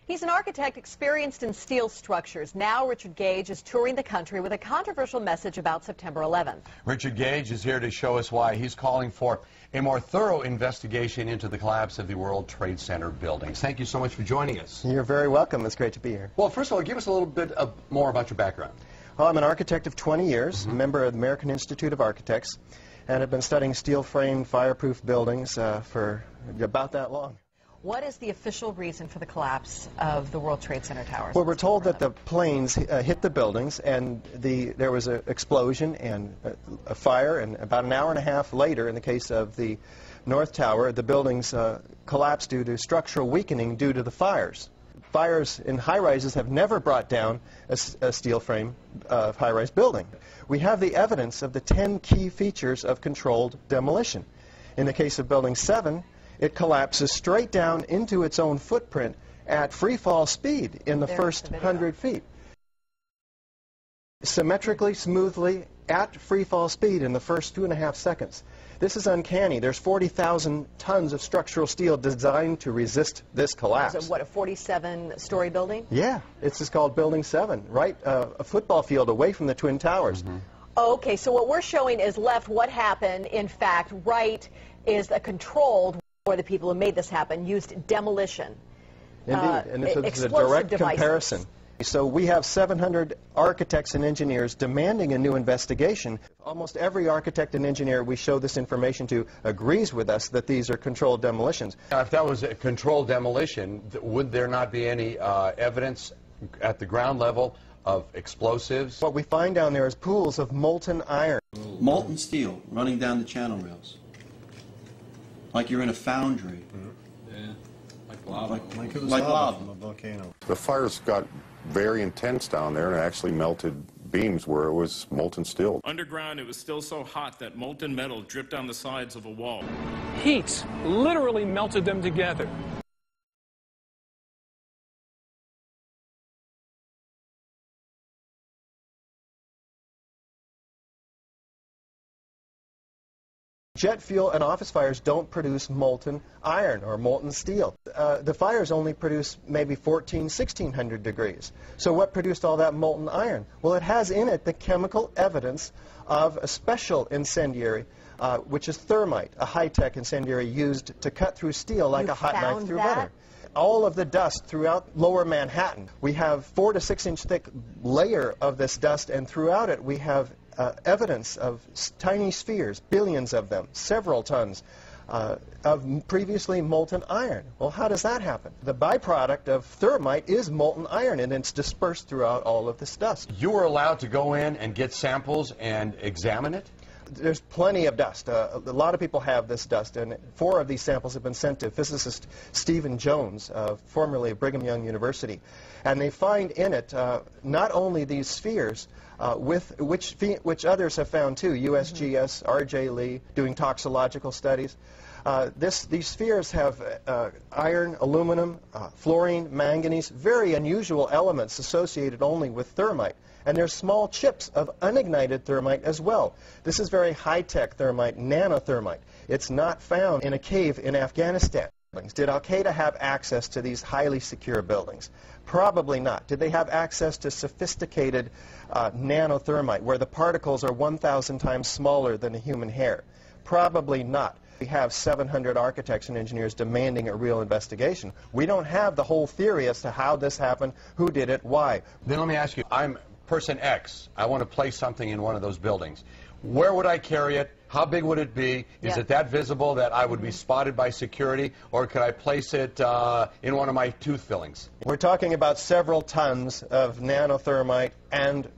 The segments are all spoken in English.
He's an architect experienced in steel structures. Now Richard Gage is touring the country with a controversial message about September 11th. Richard Gage is here to show us why he's calling for a more thorough investigation into the collapse of the World Trade Center buildings. Thank you so much for joining us. You're very welcome. It's great to be here. Well, first of all, give us a little bit more about your background. Well, I'm an architect of 20 years, a member of the American Institute of Architects, and have been studying steel-framed, fireproof buildings for about that long. What is the official reason for the collapse of the World Trade Center towers? Well, we're told that the planes hit the buildings, and there was an explosion and a fire, and about an hour and a half later, in the case of the North Tower, the buildings collapsed due to structural weakening due to the fires. Fires in high-rises have never brought down a steel frame high-rise building. We have the evidence of the 10 key features of controlled demolition. In the case of Building 7, it collapses straight down into its own footprint at free fall speed in the first 100 feet. Symmetrically, smoothly, at free fall speed in the first 2.5 seconds. This is uncanny. There's 40,000 tons of structural steel designed to resist this collapse. Is it, what, a 47-story building? Yeah, it's just called Building 7, right a football field away from the Twin Towers. Okay, so what we're showing is left what happened. In fact, right is a controlled, where the people who made this happen used demolition. Indeed, and it's a direct comparison. So we have 700 architects and engineers demanding a new investigation. Almost every architect and engineer we show this information to agrees with us that these are controlled demolitions. Now, if that was a controlled demolition, would there not be any evidence at the ground level of explosives? What we find down there is pools of molten iron. Molten steel running down the channel rails. Like you're in a foundry. Yeah, like lava. Like lava from a volcano. The fires got very intense down there, and it actually melted beams where it was molten steel. Underground, it was still so hot that molten metal dripped down the sides of a wall. Heat literally melted them together. Jet fuel and office fires don't produce molten iron or molten steel. The fires only produce maybe 1,600 degrees. So what produced all that molten iron? Well, it has in it the chemical evidence of a special incendiary, which is thermite, a high-tech incendiary used to cut through steel like a hot knife through butter. All of the dust throughout lower Manhattan, we have 4 to 6 inch thick layer of this dust, and throughout it we have evidence of tiny spheres, billions of them, several tons of previously molten iron. Well, how does that happen? The byproduct of thermite is molten iron, and it's dispersed throughout all of this dust. You were allowed to go in and get samples and examine it? There's plenty of dust. A lot of people have this dust, and 4 of these samples have been sent to physicist Stephen Jones, formerly of Brigham Young University. And they find in it not only these spheres, which others have found too, USGS, R.J. Lee, doing toxicological studies. These spheres have iron, aluminum, fluorine, manganese, very unusual elements associated only with thermite. And there's small chips of unignited thermite as well. This is very high-tech thermite, nanothermite. It's not found in a cave in Afghanistan. Did Al-Qaeda have access to these highly secure buildings? Probably not. Did they have access to sophisticated nanothermite, where the particles are 1,000 times smaller than a human hair? Probably not. We have 700 architects and engineers demanding a real investigation. We don't have the whole theory as to how this happened, who did it, why. Then let me ask you, I'm person X. I want to place something in one of those buildings. Where would I carry it? How big would it be? Is it that visible that I would be spotted by security, or could I place it in one of my tooth fillings? We're talking about several tons of nanothermite and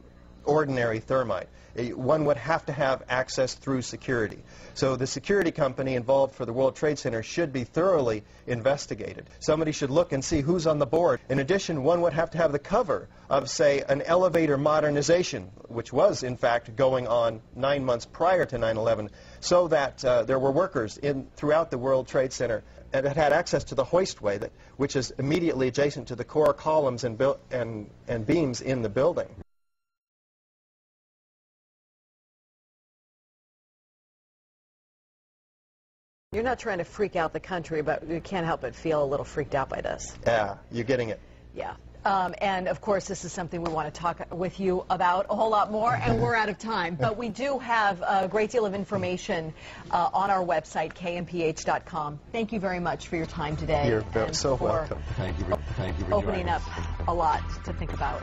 ordinary thermite. One would have to have access through security. So the security company involved for the World Trade Center should be thoroughly investigated. Somebody should look and see who's on the board. In addition, one would have to have the cover of, say, an elevator modernization, which was, in fact, going on 9 months prior to 9/11, so that there were workers throughout the World Trade Center that had access to the hoistway, which is immediately adjacent to the core columns and beams in the building. You're not trying to freak out the country, but you can't help but feel a little freaked out by this. Yeah, you're getting it. Yeah. And of course, this is something we want to talk with you about a whole lot more, and we're out of time. But we do have a great deal of information on our website, kmph.com. Thank you very much for your time today. You're so welcome. Thank you for opening joining us. up a lot to think about.